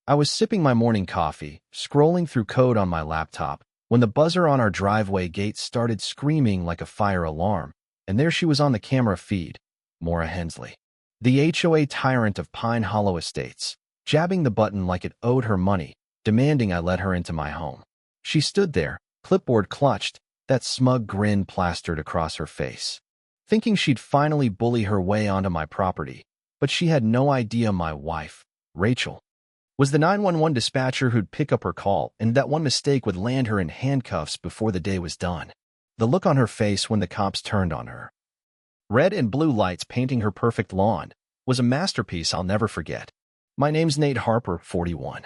I was sipping my morning coffee, scrolling through code on my laptop, when the buzzer on our driveway gate started screaming like a fire alarm, and there she was on the camera feed, Maura Hensley, the HOA tyrant of Pine Hollow Estates, jabbing the button like it owed her money, demanding I let her into my home. She stood there, clipboard clutched, that smug grin plastered across her face, thinking she'd finally bully her way onto my property, but she had no idea my wife, Rachel, was the 911 dispatcher who'd pick up her call, and that one mistake would land her in handcuffs before the day was done. The look on her face when the cops turned on her, red and blue lights painting her perfect lawn, was a masterpiece I'll never forget. My name's Nate Harper, 41.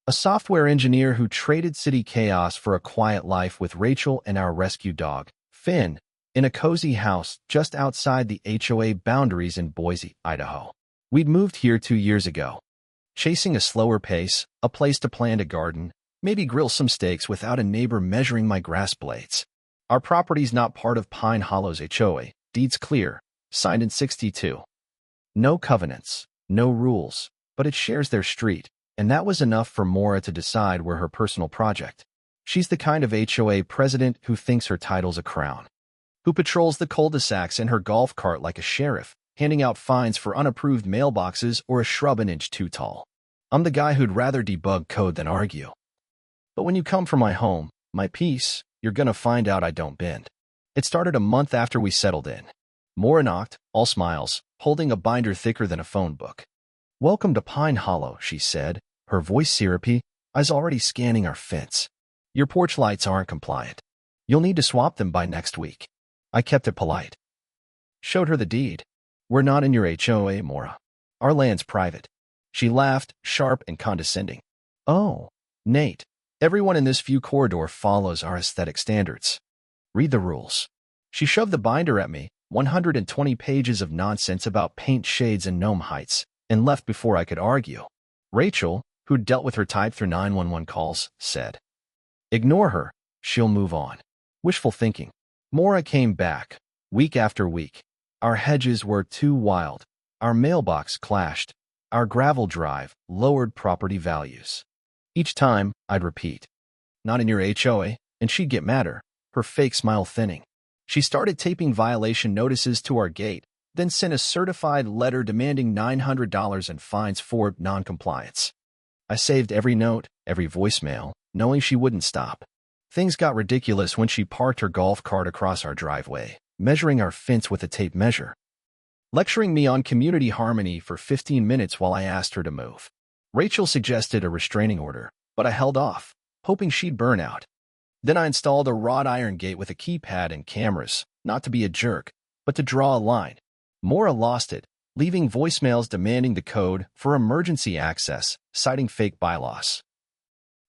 A software engineer who traded city chaos for a quiet life with Rachel and our rescue dog, Finn, in a cozy house just outside the HOA boundaries in Boise, Idaho. We'd moved here 2 years ago, chasing a slower pace, a place to plant a garden, maybe grill some steaks without a neighbor measuring my grass blades. Our property's not part of Pine Hollow's HOA, deeds clear, signed in '62. No covenants, no rules, but it shares their street, and that was enough for Maura to decide we're her personal project. She's the kind of HOA president who thinks her title's a crown, who patrols the cul-de-sacs in her golf cart like a sheriff, handing out fines for unapproved mailboxes or a shrub an inch too tall. I'm the guy who'd rather debug code than argue. But when you come for my home, my peace, you're gonna find out I don't bend. It started a month after we settled in. Maura knocked, all smiles, holding a binder thicker than a phone book. "Welcome to Pine Hollow," she said, her voice syrupy. "I was already scanning our fence. Your porch lights aren't compliant. You'll need to swap them by next week." I kept it polite. Showed her the deed. "We're not in your HOA, Maura. Our land's private." She laughed, sharp and condescending. "Oh, Nate, everyone in this view corridor follows our aesthetic standards. Read the rules." She shoved the binder at me, 120 pages of nonsense about paint shades and gnome heights, and left before I could argue. Rachel, who'd dealt with her type through 911 calls, said, "Ignore her. She'll move on." Wishful thinking. Maura came back, week after week. Our hedges were too wild. Our mailbox clashed. Our gravel drive lowered property values. Each time, I'd repeat, "Not in your HOA," and she'd get madder, her fake smile thinning. She started taping violation notices to our gate, then sent a certified letter demanding $900 in fines for noncompliance. I saved every note, every voicemail, knowing she wouldn't stop. Things got ridiculous when she parked her golf cart across our driveway, measuring our fence with a tape measure, lecturing me on community harmony for 15 minutes while I asked her to move. Rachel suggested a restraining order, but I held off, hoping she'd burn out. Then I installed a wrought iron gate with a keypad and cameras, not to be a jerk, but to draw a line. Maura lost it, leaving voicemails demanding the code for emergency access, citing fake bylaws,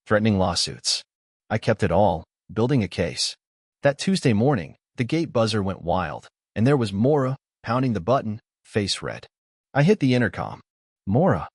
threatening lawsuits. I kept it all, building a case. That Tuesday morning, the gate buzzer went wild, and there was Maura, pounding the button, face red. I hit the intercom. "Maura,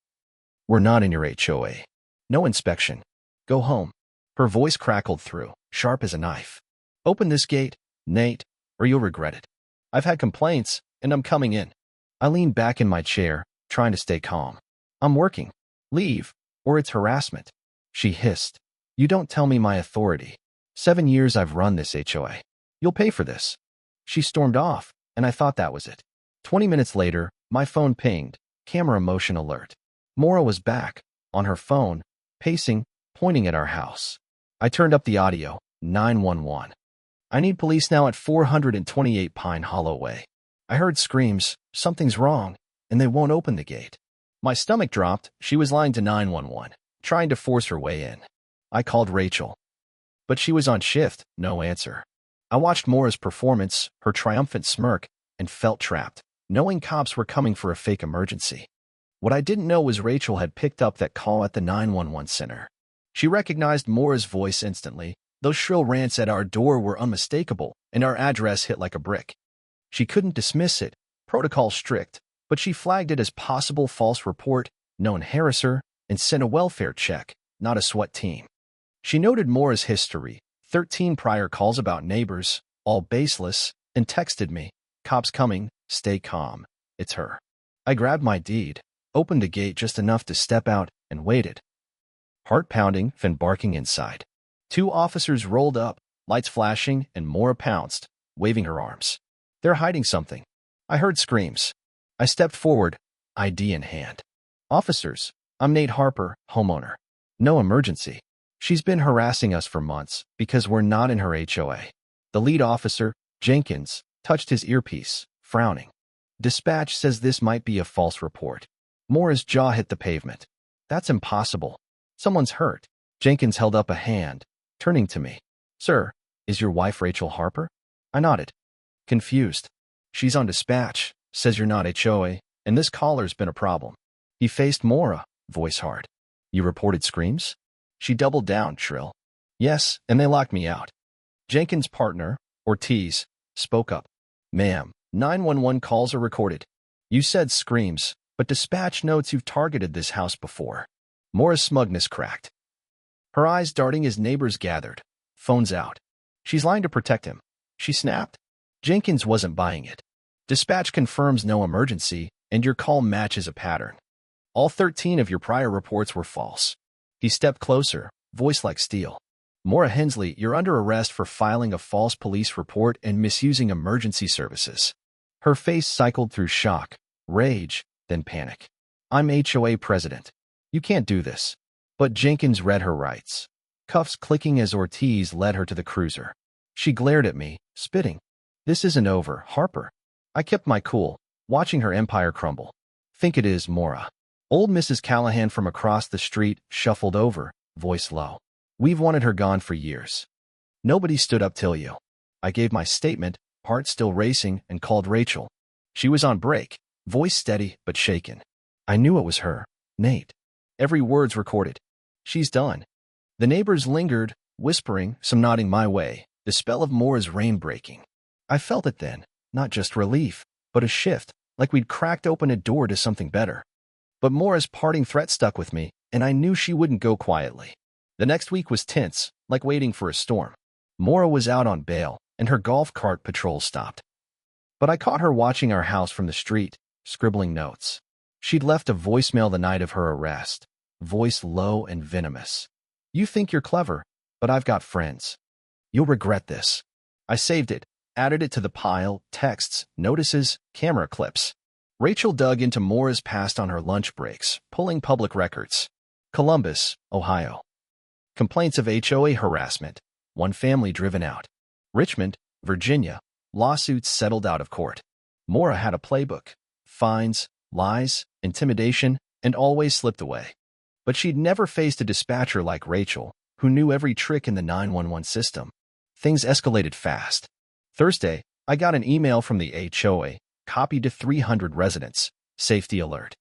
we're not in your HOA. No inspection. Go home." Her voice crackled through, sharp as a knife. "Open this gate, Nate, or you'll regret it. I've had complaints, and I'm coming in." I leaned back in my chair, trying to stay calm. "I'm working. Leave, or it's harassment." She hissed. "You don't tell me my authority. 7 years I've run this HOA. You'll pay for this." She stormed off, and I thought that was it. 20 minutes later, my phone pinged, camera motion alert. Maura was back, on her phone, pacing, pointing at our house. I turned up the audio, 911. "I need police now at 428 Pine Hollow Way. I heard screams, something's wrong, and they won't open the gate." My stomach dropped. She was lying to 911, trying to force her way in. I called Rachel, but she was on shift, no answer. I watched Maura's performance, her triumphant smirk, and felt trapped, knowing cops were coming for a fake emergency. What I didn't know was Rachel had picked up that call at the 911 center. She recognized Maura's voice instantly. Those shrill rants at our door were unmistakable, and our address hit like a brick. She couldn't dismiss it, protocol strict, but she flagged it as possible false report, known harasser, and sent a welfare check, not a SWAT team. She noted Maura's history, 13 prior calls about neighbors, all baseless, and texted me, "Cops coming, stay calm, it's her." I grabbed my deed, opened the gate just enough to step out, and waited. Heart pounding, then barking inside. 2 officers rolled up, lights flashing, and Mora pounced, waving her arms. They're hiding something. I heard screams. I stepped forward, ID in hand. Officers, I'm Nate Harper, homeowner. No emergency. She's been harassing us for months because we're not in her HOA. The lead officer, Jenkins, touched his earpiece, frowning. Dispatch says this might be a false report. Mora's jaw hit the pavement. That's impossible. Someone's hurt. Jenkins held up a hand, turning to me. Sir, is your wife Rachel Harper? I nodded. Confused. She's on dispatch, says you're not HOA, and this caller's been a problem. He faced Mora, voice hard. You reported screams? She doubled down, shrill. Yes, and they locked me out. Jenkins' partner, Ortiz, spoke up. Ma'am, 911 calls are recorded. You said screams, but dispatch notes you've targeted this house before. Mora's smugness cracked. Her eyes darting as neighbors gathered. Phone's out. She's lying to protect him. She snapped. Jenkins wasn't buying it. Dispatch confirms no emergency, and your call matches a pattern. All 13 of your prior reports were false. He stepped closer, voice like steel. Mora Hensley, you're under arrest for filing a false police report and misusing emergency services. Her face cycled through shock, rage, then panic. I'm HOA president. You can't do this. But Jenkins read her rights. Cuffs clicking as Ortiz led her to the cruiser. She glared at me, spitting. This isn't over, Harper. I kept my cool, watching her empire crumble. Think it is, Mora. Old Mrs. Callahan from across the street shuffled over, voice low. We've wanted her gone for years. Nobody stood up till you. I gave my statement, heart still racing, and called Rachel. She was on break, voice steady but shaken. I knew it was her, Nate. Every word's recorded. She's done. The neighbors lingered, whispering, some nodding my way, the spell of Mora's rain breaking. I felt it then, not just relief, but a shift, like we'd cracked open a door to something better. But Mora's parting threat stuck with me, and I knew she wouldn't go quietly. The next week was tense, like waiting for a storm. Mora was out on bail, and her golf cart patrol stopped. But I caught her watching our house from the street, scribbling notes. She'd left a voicemail the night of her arrest, voice low and venomous. You think you're clever, but I've got friends. You'll regret this. I saved it, added it to the pile, texts, notices, camera clips. Rachel dug into Mora's past on her lunch breaks, pulling public records. Columbus, Ohio. Complaints of HOA harassment, 1 family driven out. Richmond, Virginia, lawsuits settled out of court. Mora had a playbook, fines, lies, intimidation, and always slipped away. But she'd never faced a dispatcher like Rachel, who knew every trick in the 911 system. Things escalated fast. Thursday, I got an email from the HOA, copied to 300 residents. Safety alert.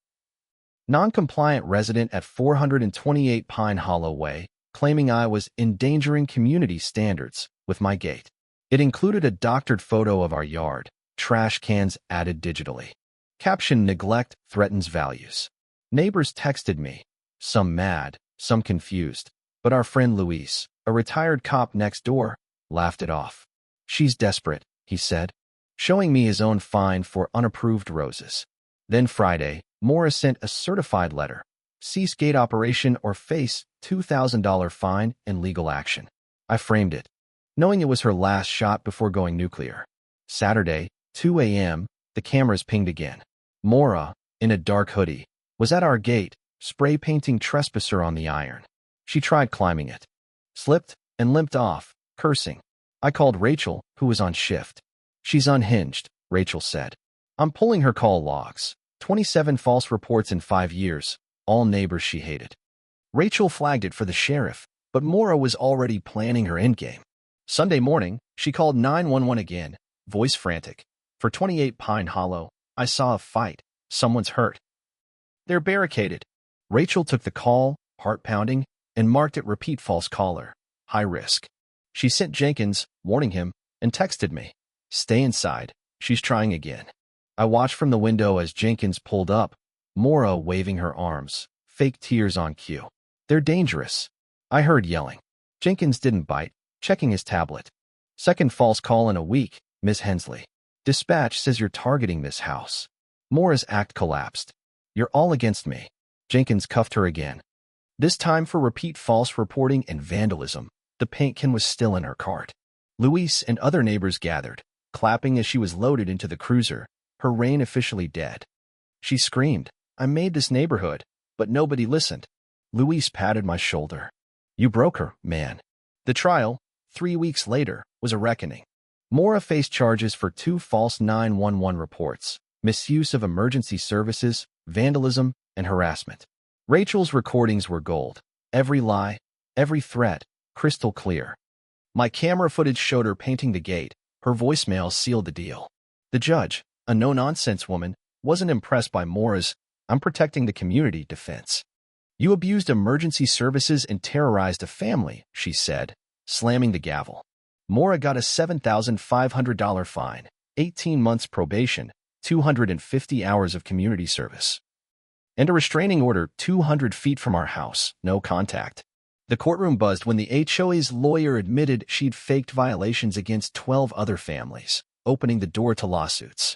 Non-compliant resident at 428 Pine Hollow Way, claiming I was endangering community standards with my gate. It included a doctored photo of our yard, trash cans added digitally. Caption: neglect threatens values. Neighbors texted me, some mad, some confused, but our friend Luis, a retired cop next door, laughed it off. She's desperate, he said, showing me his own fine for unapproved roses. Then Friday, Morris sent a certified letter. Cease gate operation or face $2,000 fine and legal action. I framed it, knowing it was her last shot before going nuclear. Saturday, 2 a.m., the cameras pinged again. Mora, in a dark hoodie, was at our gate, spray painting trespasser on the iron. She tried climbing it, slipped, and limped off, cursing. I called Rachel, who was on shift. She's unhinged, Rachel said. I'm pulling her call logs. 27 false reports in 5 years, all neighbors she hated. Rachel flagged it for the sheriff, but Mora was already planning her endgame. Sunday morning, she called 911 again, voice frantic. For 28 Pine Hollow, I saw a fight. Someone's hurt. They're barricaded. Rachel took the call, heart pounding, and marked it repeat false caller, high risk. She sent Jenkins, warning him, and texted me. Stay inside. She's trying again. I watched from the window as Jenkins pulled up, Mora waving her arms, fake tears on cue. They're dangerous. I heard yelling. Jenkins didn't bite, checking his tablet. Second false call in a week, Miss Hensley. Dispatch says you're targeting this house. Mora's act collapsed. You're all against me. Jenkins cuffed her again. This time for repeat false reporting and vandalism. The paint can was still in her cart. Luis and other neighbors gathered, clapping as she was loaded into the cruiser, her reign officially dead. She screamed, "I made this neighborhood," but nobody listened. Luis patted my shoulder. "You broke her, man." The trial, 3 weeks later, was a reckoning. Mora faced charges for 2 false 911 reports, misuse of emergency services, vandalism, and harassment. Rachel's recordings were gold. Every lie, every threat, crystal clear. My camera footage showed her painting the gate. Her voicemail sealed the deal. The judge, a no-nonsense woman, wasn't impressed by Mora's "I'm protecting the community" defense. "You abused emergency services and terrorized a family," she said, slamming the gavel. Mora got a $7,500 fine, 18 months probation, 250 hours of community service, and a restraining order 200 feet from our house, no contact. The courtroom buzzed when the HOA's lawyer admitted she'd faked violations against 12 other families, opening the door to lawsuits.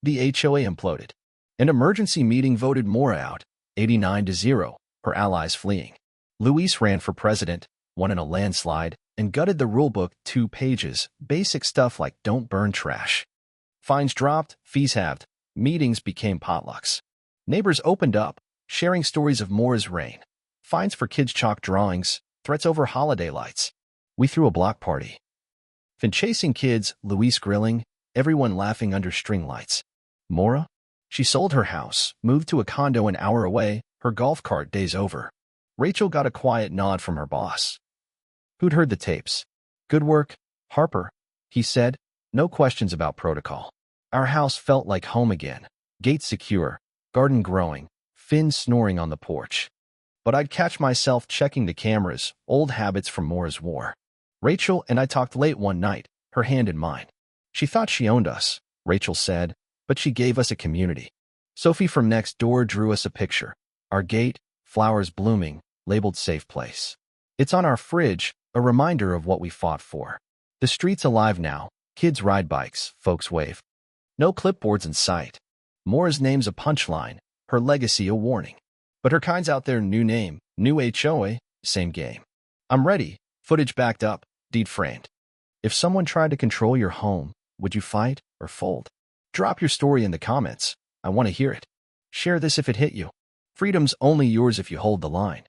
The HOA imploded. An emergency meeting voted Mora out, 89-0, her allies fleeing. Luis ran for president, won in a landslide, and gutted the rulebook 2 pages, basic stuff like don't burn trash. Fines dropped, fees halved, meetings became potlucks. Neighbors opened up, sharing stories of Mora's reign. Fines for kids' chalk drawings, threats over holiday lights. We threw a block party. Fin chasing kids, Luis grilling, everyone laughing under string lights. Mora? She sold her house, moved to a condo an hour away, her golf cart days over. Rachel got a quiet nod from her boss. Who'd heard the tapes? "Good work, Harper," he said. No questions about protocol. Our house felt like home again. Gate secure, garden growing, Finn snoring on the porch. But I'd catch myself checking the cameras, old habits from Mora's war. Rachel and I talked late one night, her hand in mine. She thought she owned us, Rachel said, but she gave us a community. Sophie from next door drew us a picture. Our gate, flowers blooming, labeled safe place. It's on our fridge, a reminder of what we fought for. The street's alive now. Kids ride bikes, folks wave. No clipboards in sight. Mora's name's a punchline, her legacy a warning. But her kind's out there, new name, new HOA, same game. I'm ready, footage backed up, deed framed. If someone tried to control your home, would you fight or fold? Drop your story in the comments. I want to hear it. Share this if it hit you. Freedom's only yours if you hold the line.